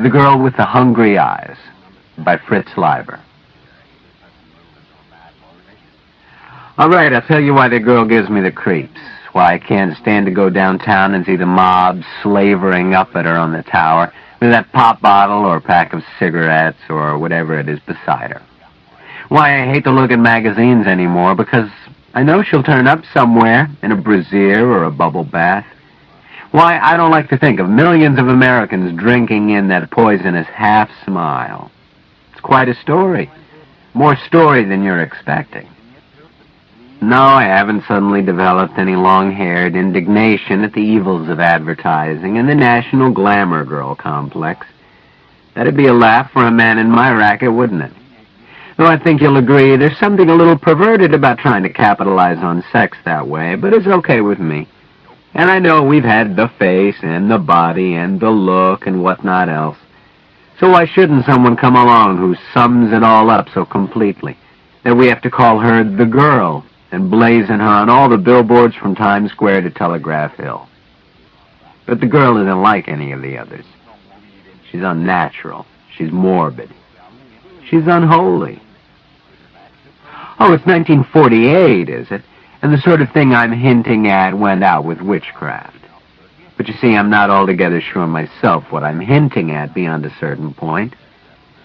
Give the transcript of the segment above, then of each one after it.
The Girl with the Hungry Eyes by Fritz Leiber. All right, I'll tell you why the girl gives me the creeps. Why I can't stand to go downtown and see the mob slavering up at her on the tower with that pop bottle or pack of cigarettes or whatever it is beside her. Why I hate to look at magazines anymore, because I know she'll turn up somewhere in a brassiere or a bubble bath. Why I don't like to think of millions of Americans drinking in that poisonous half-smile. It's quite a story. More story than you're expecting. No, I haven't suddenly developed any long-haired indignation at the evils of advertising and the national glamour girl complex. That'd be a laugh for a man in my racket, wouldn't it? Though I think you'll agree there's something a little perverted about trying to capitalize on sex that way, but it's okay with me. And I know we've had the face and the body and the look and whatnot else. So why shouldn't someone come along who sums it all up so completely that we have to call her the girl and blazon her on all the billboards from Times Square to Telegraph Hill? But the girl isn't like any of the others. She's unnatural. She's morbid. She's unholy. Oh, it's 1948, is it? And the sort of thing I'm hinting at went out with witchcraft. But you see, I'm not altogether sure myself what I'm hinting at beyond a certain point.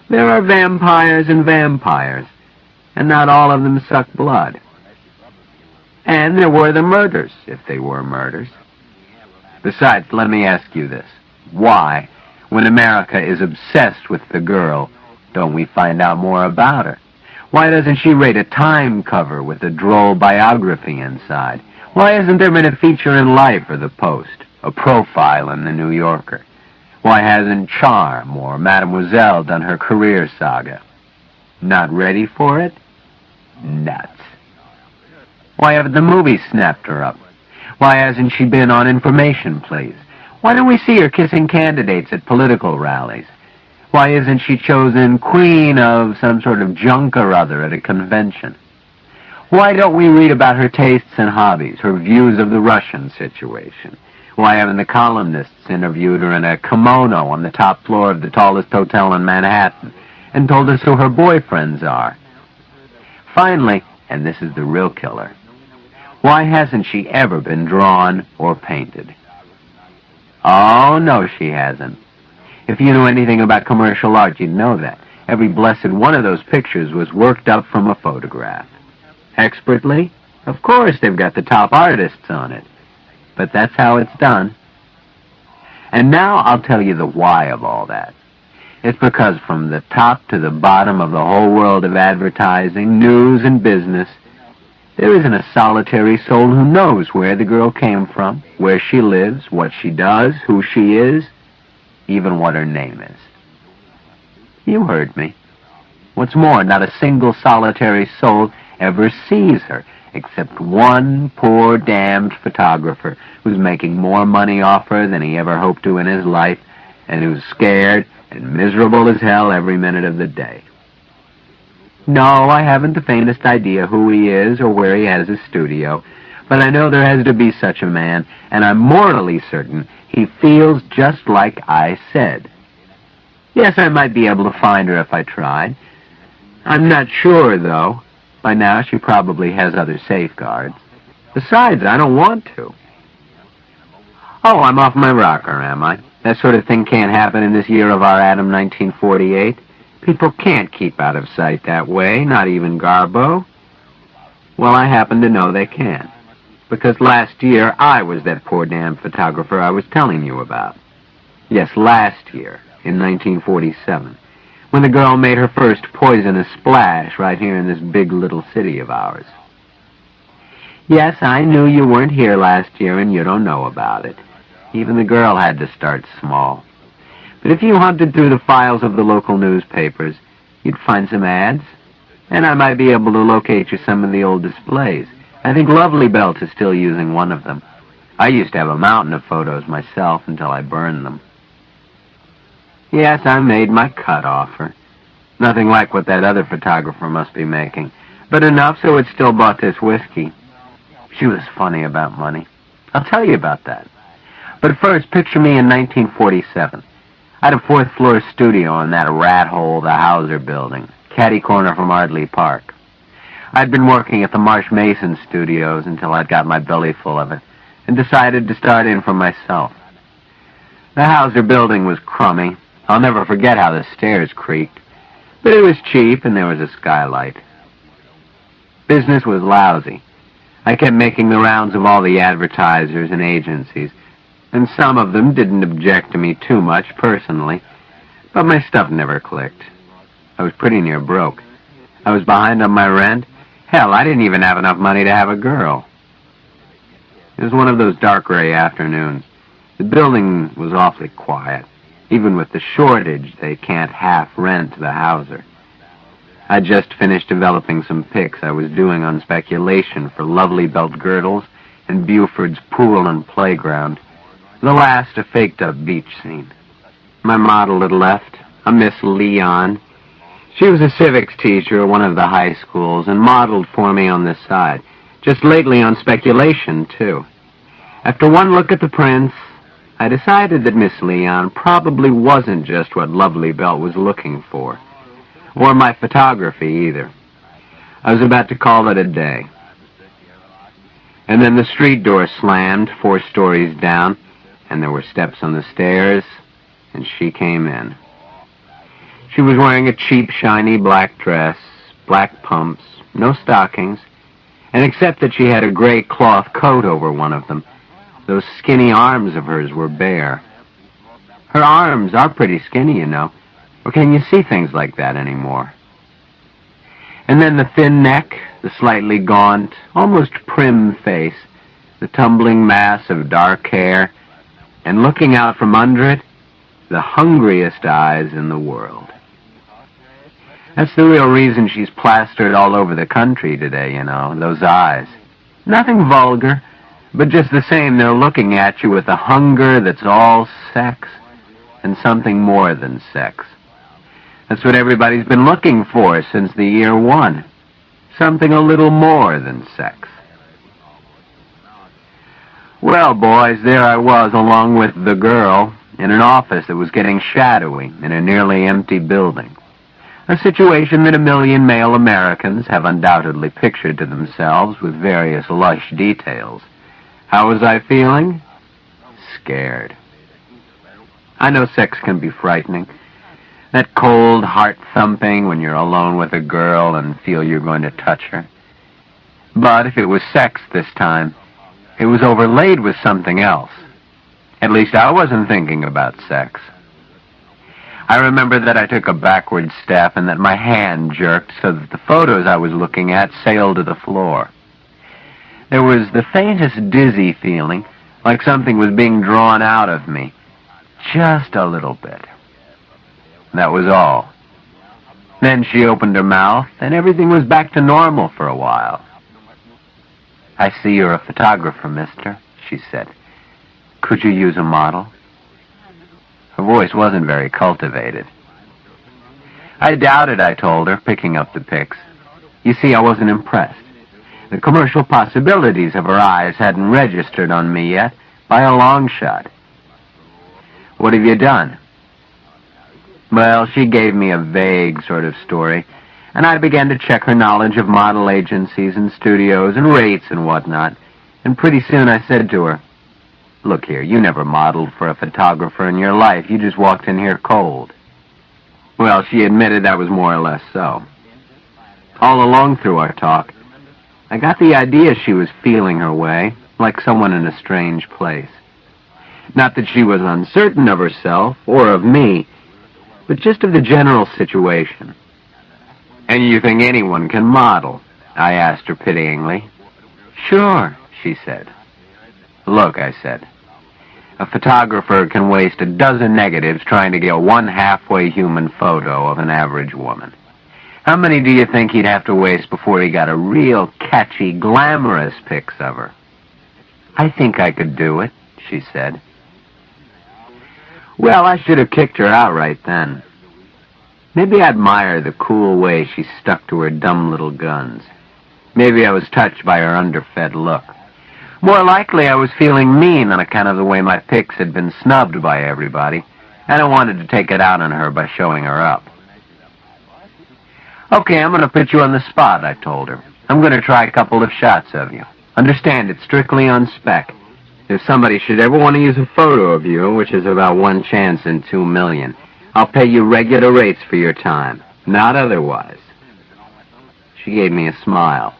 There are vampires and vampires, and not all of them suck blood. And there were the murders, if they were murders. Besides, let me ask you this. Why, when America is obsessed with the girl, don't we find out more about her? Why doesn't she rate a Time cover with a droll biography inside? Why hasn't there been a feature in Life or the Post, a profile in the New Yorker? Why hasn't Charm or Mademoiselle done her career saga? Not ready for it? Nuts. Why haven't the movies snapped her up? Why hasn't she been on Information Please? Why don't we see her kissing candidates at political rallies? Why isn't she chosen queen of some sort of junk or other at a convention? Why don't we read about her tastes and hobbies, her views of the Russian situation? Why haven't the columnists interviewed her in a kimono on the top floor of the tallest hotel in Manhattan and told us who her boyfriends are? Finally, and this is the real killer, why hasn't she ever been drawn or painted? Oh, no, she hasn't. If you knew anything about commercial art, you'd know that. Every blessed one of those pictures was worked up from a photograph. Expertly? Of course, they've got the top artists on it. But that's how it's done. And now I'll tell you the why of all that. It's because from the top to the bottom of the whole world of advertising, news, and business, there isn't a solitary soul who knows where the girl came from, where she lives, what she does, who she is, even what her name is. You heard me. What's more, not a single solitary soul ever sees her, except one poor damned photographer who's making more money off her than he ever hoped to in his life, and who's scared and miserable as hell every minute of the day. No, I haven't the faintest idea who he is or where he has his studio, but I know there has to be such a man, and I'm morally certain he feels just like I said. Yes, I might be able to find her if I tried. I'm not sure, though. By now, she probably has other safeguards. Besides, I don't want to. Oh, I'm off my rocker, am I? That sort of thing can't happen in this year of our Adam 1948. People can't keep out of sight that way, not even Garbo. Well, I happen to know they can. Because last year, I was that poor damn photographer I was telling you about. Yes, last year, in 1947, when the girl made her first poisonous splash right here in this big little city of ours. Yes, I knew you weren't here last year and you don't know about it. Even the girl had to start small. But if you hunted through the files of the local newspapers, you'd find some ads, and I might be able to locate you some of the old displays. I think Lovely Belt is still using one of them. I used to have a mountain of photos myself until I burned them. Yes, I made my cut off her. Nothing like what that other photographer must be making, but enough so it still bought this whiskey. She was funny about money. I'll tell you about that. But first, picture me in 1947. I had a fourth-floor studio in that rat hole, the Hauser building, catty corner from Ardley Park. I'd been working at the Marsh Mason studios until I'd got my belly full of it, and decided to start in for myself. The Hauser building was crummy. I'll never forget how the stairs creaked. But it was cheap, and there was a skylight. Business was lousy. I kept making the rounds of all the advertisers and agencies, and some of them didn't object to me too much personally, but my stuff never clicked. I was pretty near broke. I was behind on my rent. Hell, I didn't even have enough money to have a girl. It was one of those dark gray afternoons. The building was awfully quiet. Even with the shortage, they can't half rent the Hauser. I'd just finished developing some pics I was doing on speculation for Lovely Belt Girdles and Buford's Pool and Playground. The last a faked-up beach scene. My model had left, a Miss Leon. She was a civics teacher at one of the high schools and modeled for me on this side. Just lately on speculation, too. After one look at the prints, I decided that Miss Leon probably wasn't just what Lovely Belt was looking for. Or my photography, either. I was about to call it a day. And then the street door slammed 4 stories down, and there were steps on the stairs, and she came in. She was wearing a cheap, shiny black dress, black pumps, no stockings, and except that she had a gray cloth coat over one of them, those skinny arms of hers were bare. Her arms are pretty skinny, you know. Or can you see things like that anymore? And then the thin neck, the slightly gaunt, almost prim face, the tumbling mass of dark hair, and looking out from under it, the hungriest eyes in the world. That's the real reason she's plastered all over the country today, you know, those eyes. Nothing vulgar, but just the same, they're looking at you with a hunger that's all sex and something more than sex. That's what everybody's been looking for since the year 1. Something a little more than sex. Well, boys, there I was along with the girl in an office that was getting shadowy in a nearly empty building. A situation that a million male Americans have undoubtedly pictured to themselves with various lush details. How was I feeling? Scared. I know sex can be frightening. That cold heart-thumping when you're alone with a girl and feel you're going to touch her. But if it was sex this time, it was overlaid with something else. At least I wasn't thinking about sex. I remember that I took a backward step and that my hand jerked so that the photos I was looking at sailed to the floor. There was the faintest dizzy feeling, like something was being drawn out of me. Just a little bit. That was all. Then she opened her mouth, and everything was back to normal for a while. "I see you're a photographer, mister," she said. "Could you use a model?" Her voice wasn't very cultivated. I doubt it, I told her, picking up the pics. You see, I wasn't impressed. The commercial possibilities of her eyes hadn't registered on me yet, by a long shot. "What have you done?" Well, she gave me a vague sort of story, and I began to check her knowledge of model agencies and studios and rates and whatnot, and pretty soon I said to her, "Look here, you never modeled for a photographer in your life. You just walked in here cold." Well, she admitted that was more or less so. All along through our talk, I got the idea she was feeling her way, like someone in a strange place. Not that she was uncertain of herself or of me, but just of the general situation. "And you think anyone can model?" I asked her pityingly. "Sure," she said. "Look," I said, "a photographer can waste a dozen negatives trying to get one halfway human photo of an average woman. How many do you think he'd have to waste before he got a real catchy, glamorous pics of her?" "I think I could do it," she said. Well, I should have kicked her out right then. Maybe I admire the cool way she stuck to her dumb little guns. Maybe I was touched by her underfed look. More likely I was feeling mean on account of the way my pics had been snubbed by everybody, and I wanted to take it out on her by showing her up. Okay, I'm going to put you on the spot, I told her. I'm going to try a couple of shots of you. Understand, it's strictly on spec. If somebody should ever want to use a photo of you, which is about 1 chance in 2 million, I'll pay you regular rates for your time, not otherwise. She gave me a smile.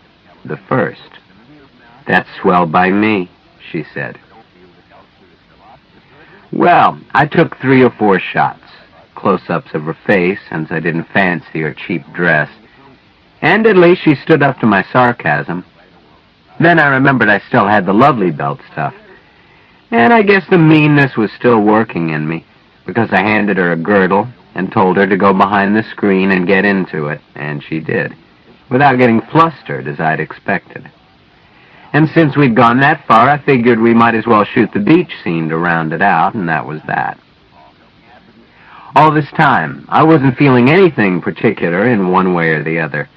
The first. That's swell by me, she said. Well, I took 3 or 4 shots, close-ups of her face, since I didn't fancy her cheap dress, and at least she stood up to my sarcasm. Then I remembered I still had the lovely belt stuff, and I guess the meanness was still working in me, because I handed her a girdle and told her to go behind the screen and get into it, and she did, without getting flustered as I'd expected. And since we'd gone that far, I figured we might as well shoot the beach scene to round it out, and that was that. All this time, I wasn't feeling anything particular in one way or the other,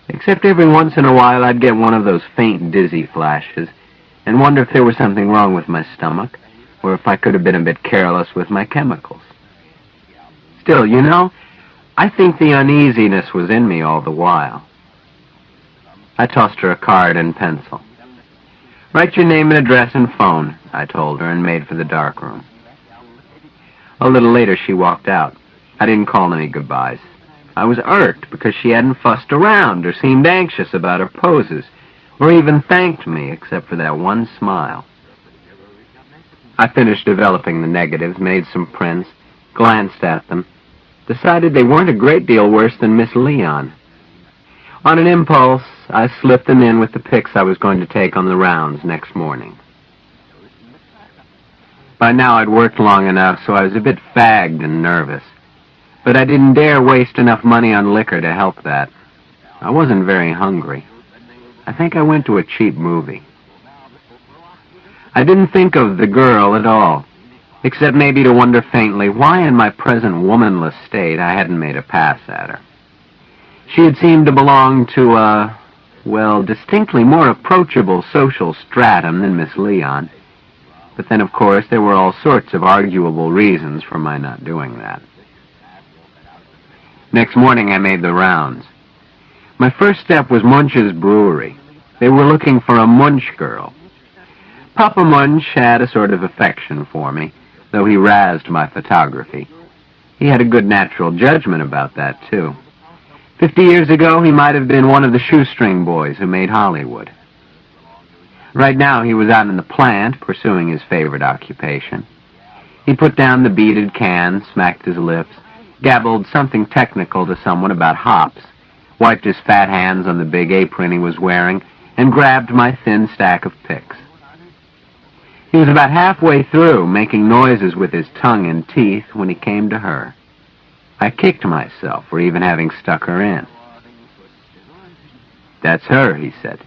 except every once in a while I'd get one of those faint dizzy flashes and wonder if there was something wrong with my stomach, or if I could have been a bit careless with my chemicals. Still, you know, I think the uneasiness was in me all the while. I tossed her a card and pencil. Write your name and address and phone, I told her, and made for the dark room. A little later, she walked out. I didn't call any goodbyes. I was irked because she hadn't fussed around or seemed anxious about her poses, or even thanked me, except for that one smile. I finished developing the negatives, made some prints, glanced at them, decided they weren't a great deal worse than Miss Leon. On an impulse, I slipped them in with the pics I was going to take on the rounds next morning. By now I'd worked long enough, so I was a bit fagged and nervous, but I didn't dare waste enough money on liquor to help that. I wasn't very hungry. I think I went to a cheap movie. I didn't think of the girl at all, except maybe to wonder faintly why in my present womanless state I hadn't made a pass at her. She had seemed to belong to a, well, distinctly more approachable social stratum than Miss Leon, but then, of course, there were all sorts of arguable reasons for my not doing that. Next morning I made the rounds. My first step was Munch's brewery. They were looking for a Munch girl. Papa Munch had a sort of affection for me, though he razzed my photography. He had a good natural judgment about that, too. 50 years ago, he might have been one of the shoestring boys who made Hollywood. Right now, he was out in the plant, pursuing his favorite occupation. He put down the beaded can, smacked his lips, gabbled something technical to someone about hops, wiped his fat hands on the big apron he was wearing, and grabbed my thin stack of pics. He was about halfway through, making noises with his tongue and teeth, when he came to her. I kicked myself for even having stuck her in. "That's her," he said.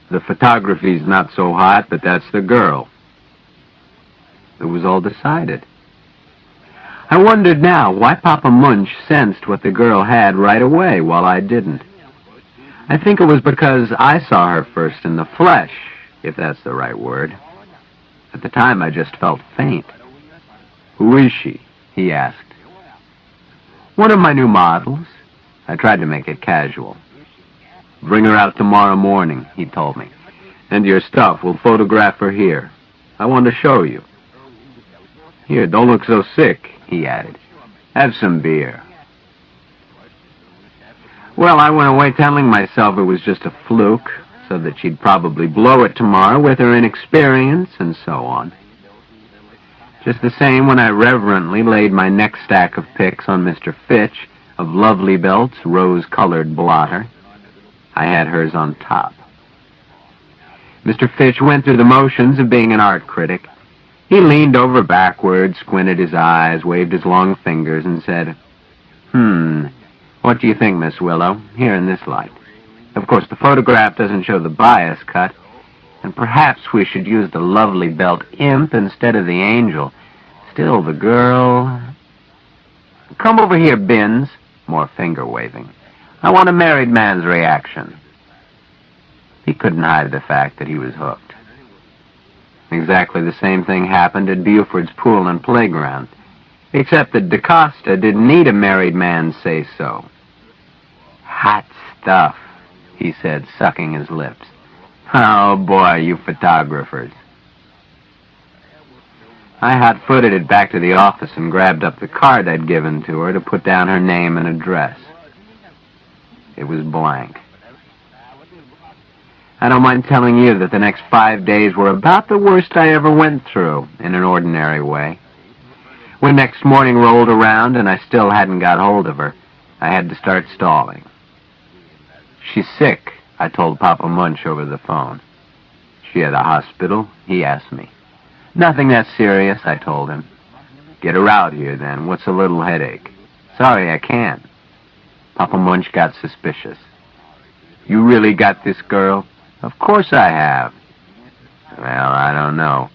"The photography's not so hot, but that's the girl." It was all decided. I wondered now why Papa Munch sensed what the girl had right away while I didn't. I think it was because I saw her first in the flesh, if that's the right word. At the time, I just felt faint. "Who is she?" he asked. "One of my new models." I tried to make it casual. "Bring her out tomorrow morning," he told me. "And your stuff, we'll photograph her here. I want to show you. Here, don't look so sick," he added. "Have some beer." Well, I went away telling myself it was just a fluke, so that she'd probably blow it tomorrow with her inexperience, and so on. Just the same, when I reverently laid my next stack of pics on Mr. Fitch, of Lovely Belt's rose-colored blotter, I had hers on top. Mr. Fitch went through the motions of being an art critic. He leaned over backward, squinted his eyes, waved his long fingers, and said, "What do you think, Miss Willow, here in this light? Of course, the photograph doesn't show the bias cut, and perhaps we should use the Lovely Belt imp instead of the angel. Still, the girl... Come over here, Binns," more finger-waving. "I want a married man's reaction." He couldn't hide the fact that he was hooked. Exactly the same thing happened at Buford's pool and playground. Except that DaCosta didn't need a married man's say-so. Hot stuff, he said, sucking his lips. Oh, boy, you photographers. I hot-footed it back to the office and grabbed up the card I'd given to her to put down her name and address. It was blank. I don't mind telling you that the next 5 days were about the worst I ever went through in an ordinary way. When next morning rolled around and I still hadn't got hold of her, I had to start stalling. She's sick, I told Papa Munch over the phone. She at the hospital? He asked me. Nothing that serious, I told him. Get her out here, then. What's a little headache? Sorry, I can't. Papa Munch got suspicious. You really got this girl? Of course I have. Well, I don't know.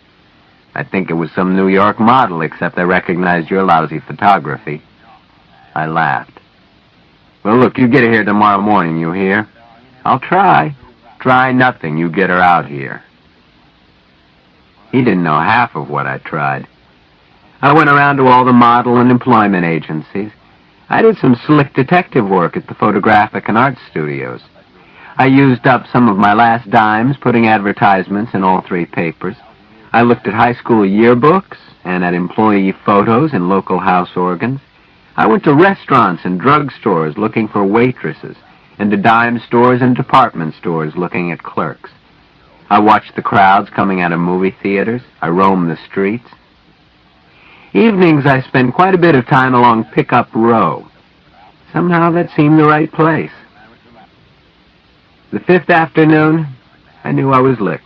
I think it was some New York model, except I recognized your lousy photography. I laughed. Well, look, you get her here tomorrow morning, you hear? I'll try. Try nothing. You get her out here. He didn't know half of what I tried. I went around to all the model and employment agencies. I did some slick detective work at the photographic and art studios. I used up some of my last dimes putting advertisements in all 3 papers. I looked at high school yearbooks and at employee photos in local house organs. I went to restaurants and drugstores looking for waitresses, and to dime stores and department stores looking at clerks. I watched the crowds coming out of movie theaters. I roamed the streets. Evenings I spent quite a bit of time along Pickup Row. Somehow that seemed the right place. The 5th afternoon, I knew I was licked.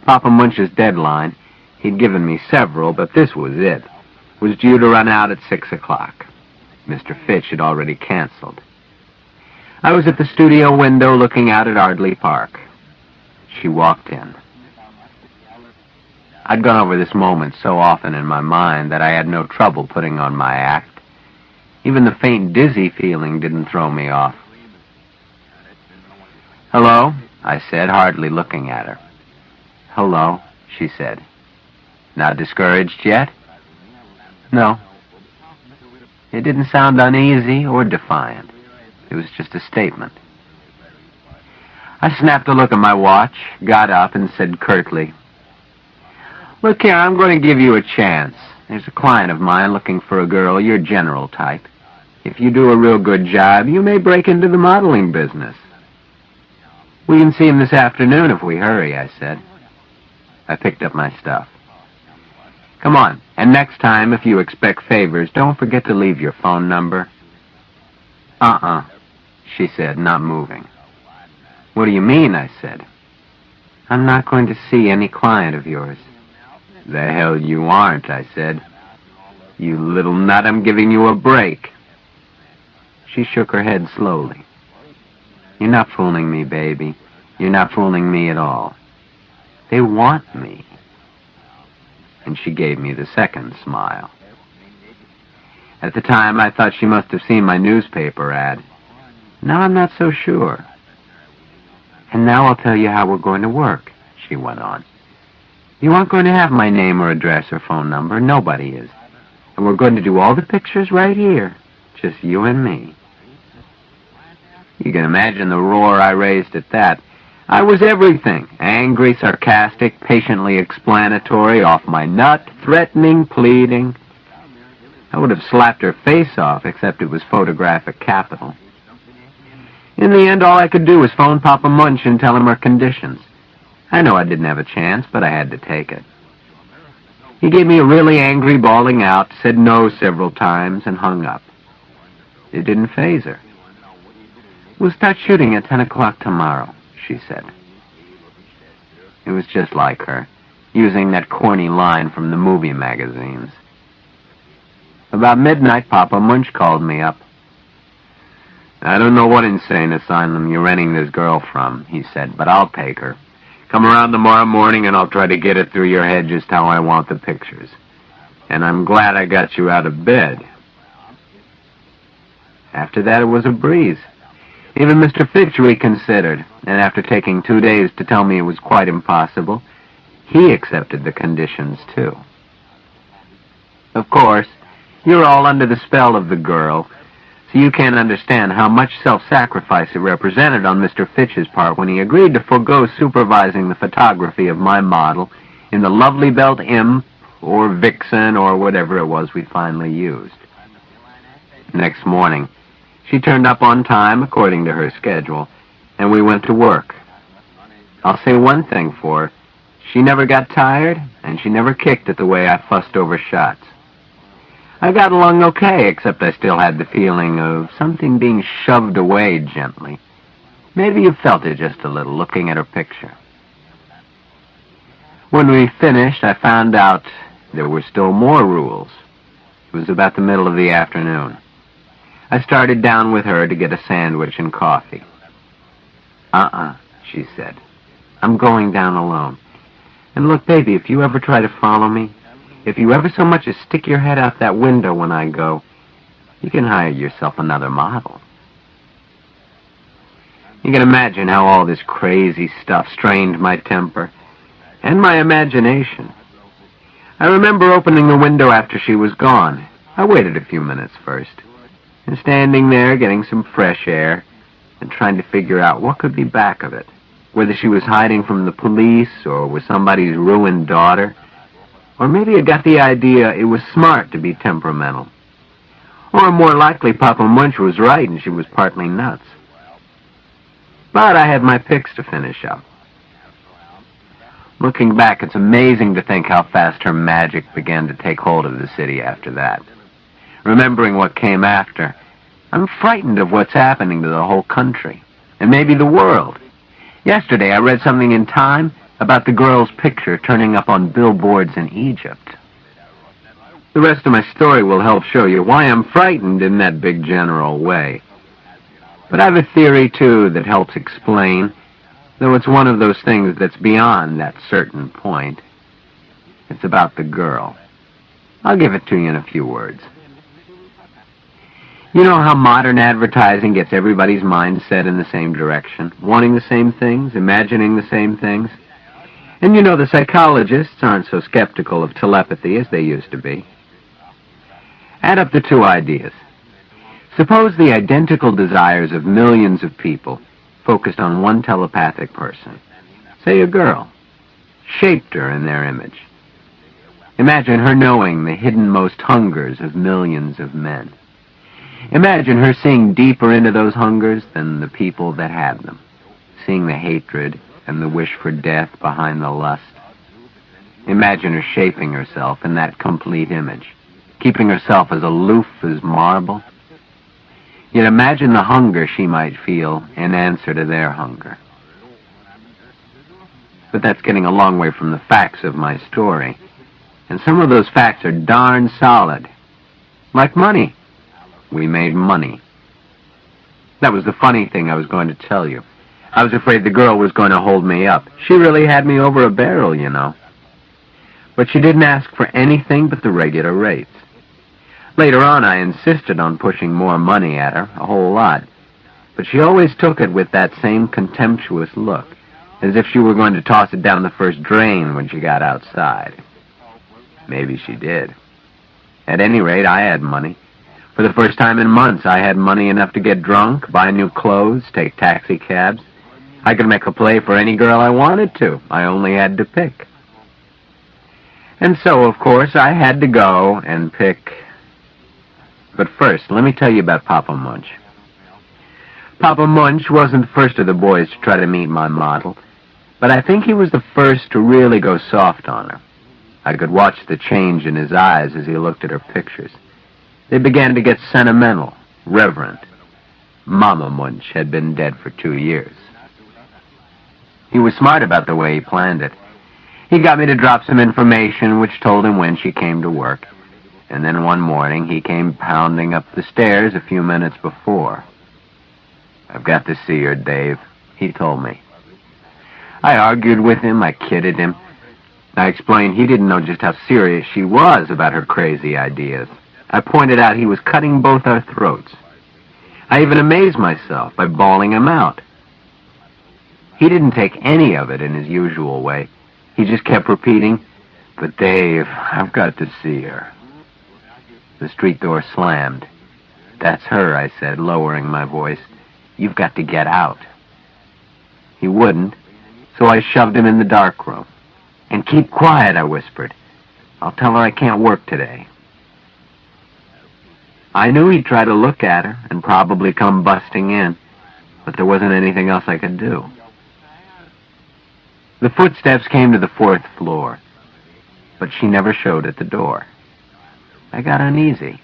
Papa Munch's deadline, he'd given me several, but this was it, was due to run out at 6 o'clock. Mr. Fitch had already canceled. I was at the studio window looking out at Ardley Park. She walked in. I'd gone over this moment so often in my mind that I had no trouble putting on my act. Even the faint dizzy feeling didn't throw me off. Hello, I said, hardly looking at her. Hello, she said. Not discouraged yet? No. It didn't sound uneasy or defiant. It was just a statement. I snapped a look at my watch, got up, and said curtly, Look here, I'm going to give you a chance. There's a client of mine looking for a girl, your general type. If you do a real good job, you may break into the modeling business. We can see him this afternoon if we hurry, I said. I picked up my stuff. Come on, and next time, if you expect favors, don't forget to leave your phone number. She said, not moving. What do you mean, I said. I'm not going to see any client of yours. The hell you aren't, I said. You little nut, I'm giving you a break. She shook her head slowly. You're not fooling me, baby. You're not fooling me at all. They want me. And she gave me the second smile. At the time, I thought she must have seen my newspaper ad. Now I'm not so sure. And now I'll tell you how we're going to work, she went on. You aren't going to have my name or address or phone number. Nobody is. And we're going to do all the pictures right here. Just you and me. You can imagine the roar I raised at that. I was everything. Angry, sarcastic, patiently explanatory, off my nut, threatening, pleading. I would have slapped her face off, except it was photographic capital. In the end, all I could do was phone Papa Munch and tell him her conditions. I know I didn't have a chance, but I had to take it. He gave me a really angry bawling out, said no several times, and hung up. It didn't faze her. We'll start shooting at 10 o'clock tomorrow, she said. It was just like her, using that corny line from the movie magazines. About midnight, Papa Munch called me up. I don't know what insane asylum you're renting this girl from, he said, but I'll take her. Come around tomorrow morning and I'll try to get it through your head just how I want the pictures. And I'm glad I got you out of bed. After that, it was a breeze. Even Mr. Fitch reconsidered, and after taking 2 days to tell me it was quite impossible, he accepted the conditions, too. Of course, You're all under the spell of the girl, so you can't understand how much self-sacrifice it represented on Mr. Fitch's part when he agreed to forego supervising the photography of my model in the lovely belt imp or vixen or whatever it was we finally used. Next morning, she turned up on time according to her schedule, and we went to work. I'll say one thing for her. She never got tired, and she never kicked at the way I fussed over shots. I got along okay, except I still had the feeling of something being shoved away gently. Maybe you felt it just a little, looking at her picture. When we finished, I found out there were still more rules. It was about the middle of the afternoon. I started down with her to get a sandwich and coffee. She said. I'm going down alone. And look, baby, if you ever try to follow me, if you ever so much as stick your head out that window when I go, you can hire yourself another model. You can imagine how all this crazy stuff strained my temper and my imagination. I remember opening the window after she was gone. I waited a few minutes first, and standing there getting some fresh air and trying to figure out what could be back of it, whether she was hiding from the police or was somebody's ruined daughter. Or maybe I got the idea it was smart to be temperamental. Or more likely Papa Munch was right and she was partly nuts. But I had my picks to finish up. Looking back, it's amazing to think how fast her magic began to take hold of the city after that. Remembering what came after, I'm frightened of what's happening to the whole country, and maybe the world. Yesterday I read something in Time about the girl's picture turning up on billboards in Egypt. The rest of my story will help show you why I'm frightened in that big general way. But I have a theory, too, that helps explain, though it's one of those things that's beyond that certain point. It's about the girl. I'll give it to you in a few words. You know how modern advertising gets everybody's mind set in the same direction, wanting the same things, imagining the same things? And you know the psychologists aren't so skeptical of telepathy as they used to be. Add up the two ideas. Suppose the identical desires of millions of people focused on one telepathic person, say a girl, shaped her in their image. Imagine her knowing the hiddenmost hungers of millions of men. Imagine her seeing deeper into those hungers than the people that had them, seeing the hatred and the wish for death behind the lust. Imagine her shaping herself in that complete image, keeping herself as aloof as marble. Yet imagine the hunger she might feel in answer to their hunger. But that's getting a long way from the facts of my story, and some of those facts are darn solid. Like money. We made money. That was the funny thing I was going to tell you. I was afraid the girl was going to hold me up. She really had me over a barrel, you know. But she didn't ask for anything but the regular rates. Later on, I insisted on pushing more money at her, a whole lot. But she always took it with that same contemptuous look, as if she were going to toss it down the first drain when she got outside. Maybe she did. At any rate, I had money. For the first time in months, I had money enough to get drunk, buy new clothes, take taxi cabs. I could make a play for any girl I wanted to. I only had to pick. And so, of course, I had to go and pick. But first, let me tell you about Papa Munch. Papa Munch wasn't the first of the boys to try to meet my model, but I think he was the first to really go soft on her. I could watch the change in his eyes as he looked at her pictures. They began to get sentimental, reverent. Mama Munch had been dead for 2 years. He was smart about the way he planned it. He got me to drop some information which told him when she came to work, and then one morning he came pounding up the stairs a few minutes before. "I've got to see her, Dave," he told me. I argued with him, I kidded him. I explained he didn't know just how serious she was about her crazy ideas. I pointed out he was cutting both our throats. I even amazed myself by bawling him out. He didn't take any of it in his usual way. He just kept repeating, "But Dave, I've got to see her." The street door slammed. "That's her," I said, lowering my voice. "You've got to get out." He wouldn't, so I shoved him in the dark room. "And keep quiet," I whispered. "I'll tell her I can't work today." I knew he'd try to look at her and probably come busting in, but there wasn't anything else I could do. The footsteps came to the 4th floor, but she never showed at the door. I got uneasy.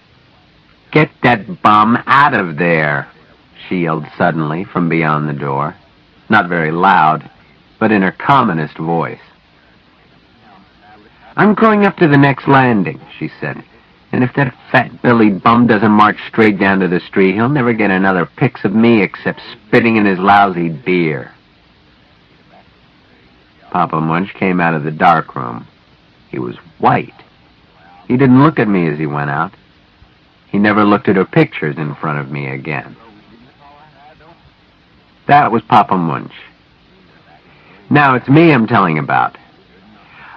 "Get that bum out of there," she yelled suddenly from beyond the door. Not very loud, but in her commonest voice. "I'm going up to the next landing," she said, "and if that fat Billy bum doesn't march straight down to the street, he'll never get another pics of me except spitting in his lousy beer." Papa Munch came out of the dark room. He was white. He didn't look at me as he went out. He never looked at her pictures in front of me again. That was Papa Munch. Now it's me I'm telling about.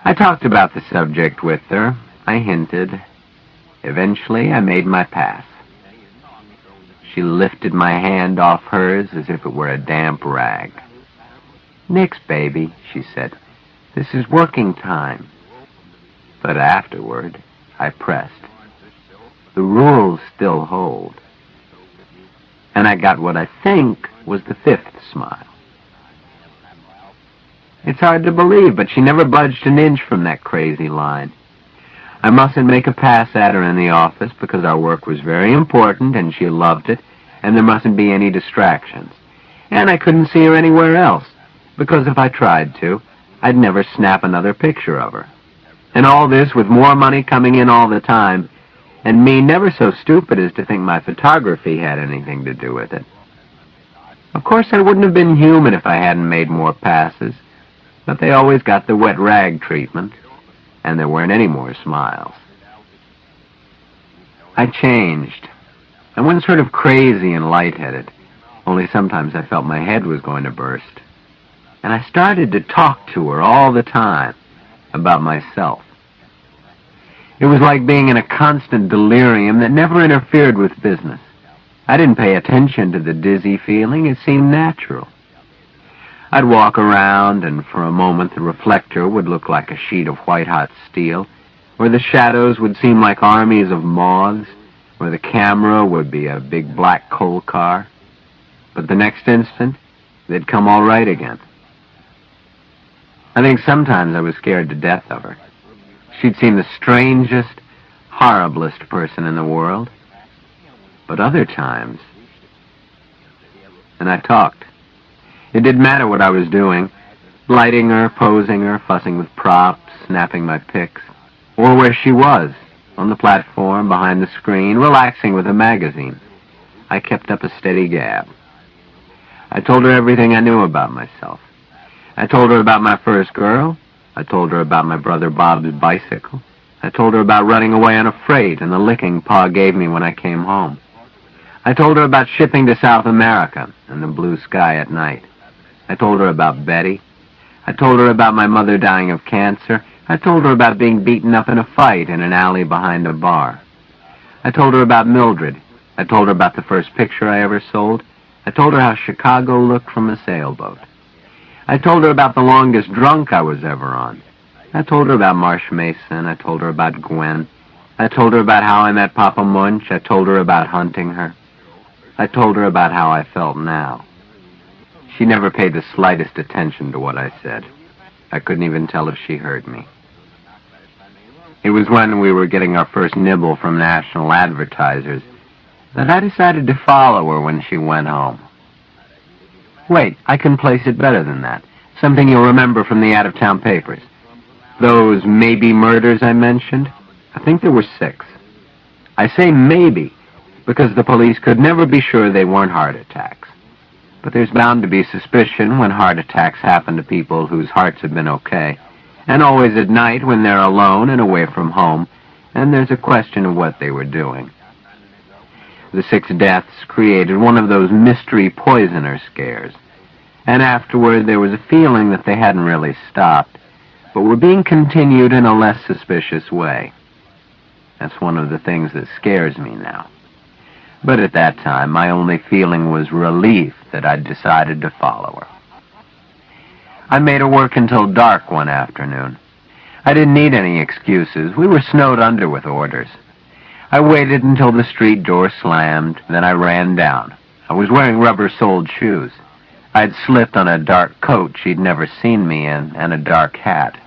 I talked about the subject with her. I hinted. Eventually, I made my pass. She lifted my hand off hers as if it were a damp rag. "Nix, baby," she said. "This is working time." But afterward, I pressed. The rules still hold. And I got what I think was the 5th smile. It's hard to believe, but she never budged an inch from that crazy line. I mustn't make a pass at her in the office because our work was very important and she loved it, and there mustn't be any distractions. And I couldn't see her anywhere else, because if I tried to, I'd never snap another picture of her. And all this with more money coming in all the time, and me never so stupid as to think my photography had anything to do with it. Of course, I wouldn't have been human if I hadn't made more passes, but they always got the wet rag treatment, and there weren't any more smiles. I changed. I went sort of crazy and lightheaded, only sometimes I felt my head was going to burst. And I started to talk to her all the time about myself. It was like being in a constant delirium that never interfered with business. I didn't pay attention to the dizzy feeling. It seemed natural. I'd walk around, and for a moment the reflector would look like a sheet of white-hot steel, or the shadows would seem like armies of moths, or the camera would be a big black coal car. But the next instant, they'd come all right again. I think sometimes I was scared to death of her. She'd seem the strangest, horriblest person in the world. But other times... And I talked. It didn't matter what I was doing, lighting her, posing her, fussing with props, snapping my pics, or where she was, on the platform, behind the screen, relaxing with a magazine. I kept up a steady gab. I told her everything I knew about myself. I told her about my first girl. I told her about my brother Bob's bicycle. I told her about running away on a freight and the licking Pa gave me when I came home. I told her about shipping to South America and the blue sky at night. I told her about Betty. I told her about my mother dying of cancer. I told her about being beaten up in a fight in an alley behind a bar. I told her about Mildred. I told her about the first picture I ever sold. I told her how Chicago looked from a sailboat. I told her about the longest drunk I was ever on. I told her about Marsh Mason. I told her about Gwen. I told her about how I met Papa Munch. I told her about hunting her. I told her about how I felt now. She never paid the slightest attention to what I said. I couldn't even tell if she heard me. It was when we were getting our first nibble from national advertisers that I decided to follow her when she went home. Wait, I can place it better than that. Something you'll remember from the out-of-town papers. Those maybe murders I mentioned, I think there were 6. I say maybe because the police could never be sure they weren't heart attacks. But there's bound to be suspicion when heart attacks happen to people whose hearts have been okay, and always at night when they're alone and away from home, and there's a question of what they were doing. The 6 deaths created one of those mystery poisoner scares, and afterward there was a feeling that they hadn't really stopped, but were being continued in a less suspicious way. That's one of the things that scares me now. But at that time, my only feeling was relief that I'd decided to follow her. I made her work until dark one afternoon. I didn't need any excuses. We were snowed under with orders. I waited until the street door slammed, then I ran down. I was wearing rubber-soled shoes. I'd slipped on a dark coat she'd never seen me in, and a dark hat.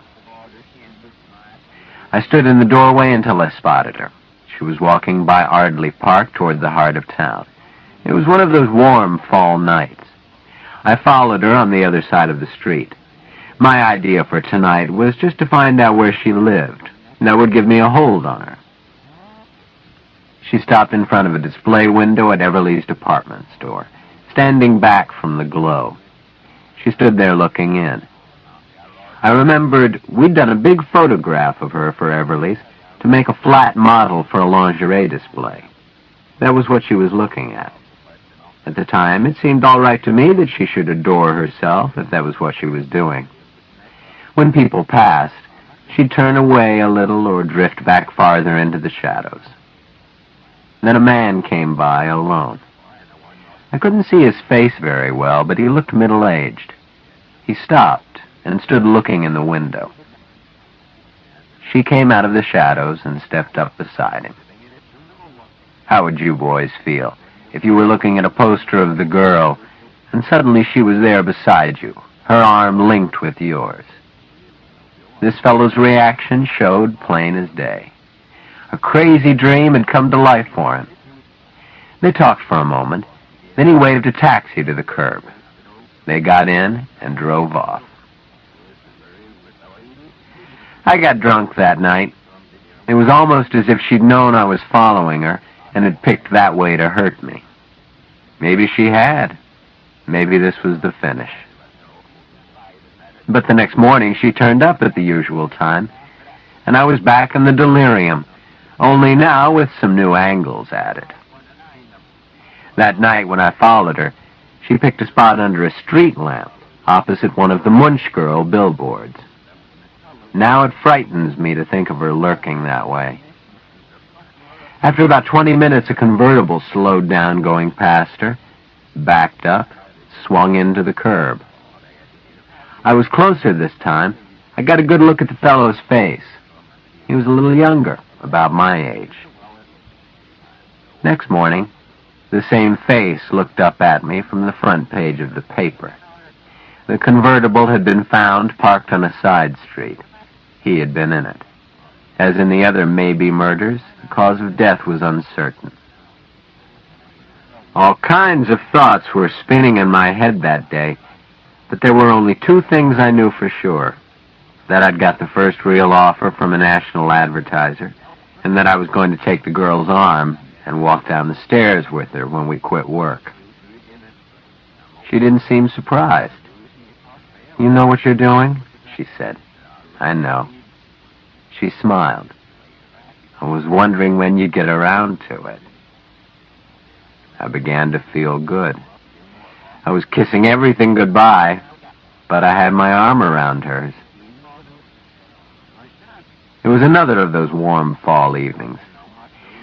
I stood in the doorway until I spotted her. She was walking by Ardley Park toward the heart of town. It was one of those warm fall nights. I followed her on the other side of the street. My idea for tonight was just to find out where she lived. That would give me a hold on her. She stopped in front of a display window at Everly's department store, standing back from the glow. She stood there looking in. I remembered we'd done a big photograph of her for Everly's to make a flat model for a lingerie display. That was what she was looking at. At the time, it seemed all right to me that she should adore herself if that was what she was doing. When people passed, she'd turn away a little or drift back farther into the shadows. Then a man came by alone. I couldn't see his face very well, but he looked middle-aged. He stopped and stood looking in the window. She came out of the shadows and stepped up beside him. How would you boys feel if you were looking at a poster of the girl and suddenly she was there beside you, her arm linked with yours? This fellow's reaction showed plain as day. A crazy dream had come to life for him. They talked for a moment, then he waved a taxi to the curb. They got in and drove off. I got drunk that night. It was almost as if she'd known I was following her and had picked that way to hurt me. Maybe she had. Maybe this was the finish. But the next morning she turned up at the usual time, and I was back in the delirium, only now with some new angles added. That night when I followed her, she picked a spot under a street lamp opposite one of the Munch Girl billboards. Now it frightens me to think of her lurking that way. After about 20 minutes, a convertible slowed down going past her, backed up, swung into the curb. I was closer this time. I got a good look at the fellow's face. He was a little younger, about my age. Next morning, the same face looked up at me from the front page of the paper. The convertible had been found parked on a side street. He had been in it. As in the other maybe murders, the cause of death was uncertain. All kinds of thoughts were spinning in my head that day, but there were only two things I knew for sure: that I'd got the first real offer from a national advertiser, and that I was going to take the girl's arm and walk down the stairs with her when we quit work. She didn't seem surprised. "You know what you're doing?" she said. "I know." She smiled. "I was wondering when you'd get around to it." I began to feel good. I was kissing everything goodbye, but I had my arm around hers. It was another of those warm fall evenings.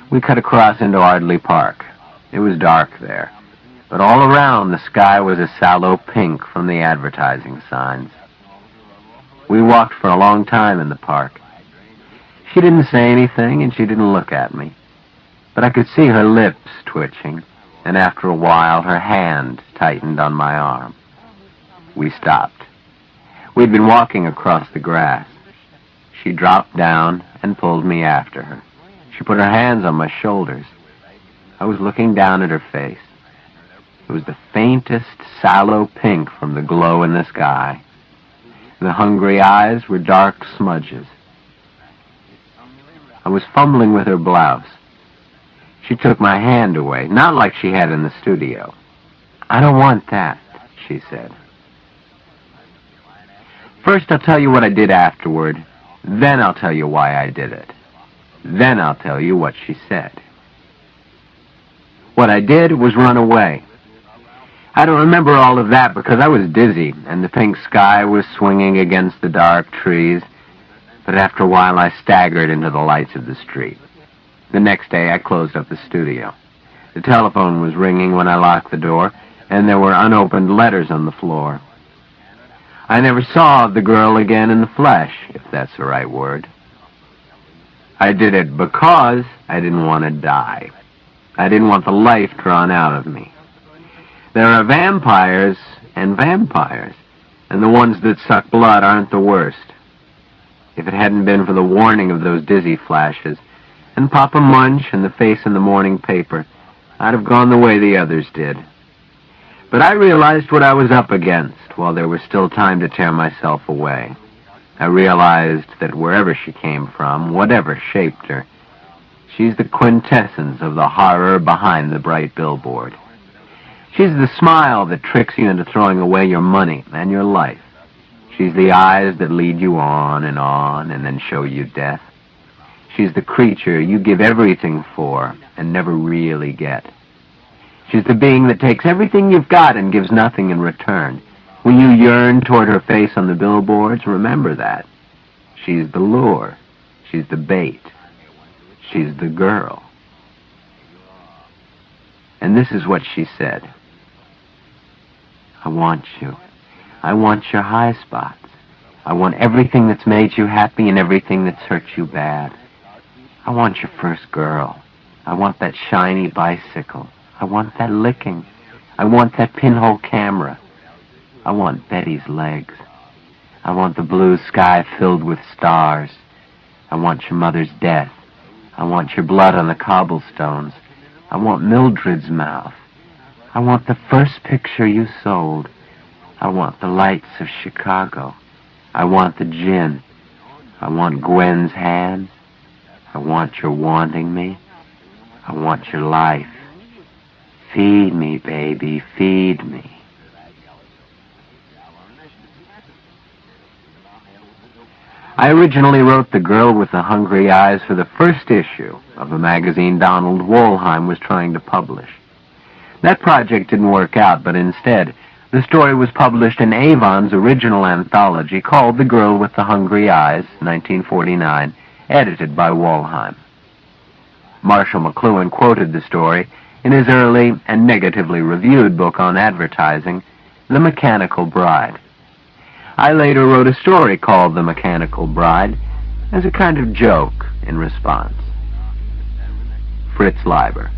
We cut across into Ardley Park. It was dark there, but all around the sky was a sallow pink from the advertising signs. We walked for a long time in the park. She didn't say anything, and she didn't look at me. But I could see her lips twitching, and after a while her hand tightened on my arm. We stopped. We'd been walking across the grass. She dropped down and pulled me after her. She put her hands on my shoulders. I was looking down at her face. It was the faintest sallow pink from the glow in the sky. The hungry eyes were dark smudges. I was fumbling with her blouse. She took my hand away, not like she had in the studio. "I don't want that," she said. "First I'll tell you what I did afterward. Then I'll tell you why I did it. Then I'll tell you what she said." What I did was run away. I don't remember all of that because I was dizzy, and the pink sky was swinging against the dark trees, but after a while I staggered into the lights of the street. The next day, I closed up the studio. The telephone was ringing when I locked the door, and there were unopened letters on the floor. I never saw the girl again in the flesh, if that's the right word. I did it because I didn't want to die. I didn't want the life drawn out of me. There are vampires and vampires, and the ones that suck blood aren't the worst. If it hadn't been for the warning of those dizzy flashes, and Papa Munch and the face in the morning paper, I'd have gone the way the others did. But I realized what I was up against while there was still time to tear myself away. I realized that wherever she came from, whatever shaped her, she's the quintessence of the horror behind the bright billboard. She's the smile that tricks you into throwing away your money and your life. She's the eyes that lead you on and then show you death. She's the creature you give everything for and never really get. She's the being that takes everything you've got and gives nothing in return. When you yearn toward her face on the billboards, remember that. She's the lure. She's the bait. She's the girl. And this is what she said. I want you. I want your high spots. I want everything that's made you happy and everything that's hurt you bad. I want your first girl. I want that shiny bicycle. I want that licking. I want that pinhole camera. I want Betty's legs. I want the blue sky filled with stars. I want your mother's death. I want your blood on the cobblestones. I want Mildred's mouth. I want the first picture you sold. I want the lights of Chicago. I want the gin. I want Gwen's hands. I want your wanting me. I want your life. Feed me, baby, feed me. I originally wrote The Girl with the Hungry Eyes for the first issue of a magazine Donald Wollheim was trying to publish. That project didn't work out, but instead, the story was published in Avon's original anthology called The Girl with the Hungry Eyes, 1949, edited by Wollheim. Marshall McLuhan quoted the story in his early and negatively reviewed book on advertising, The Mechanical Bride. I later wrote a story called The Mechanical Bride as a kind of joke in response. Fritz Leiber.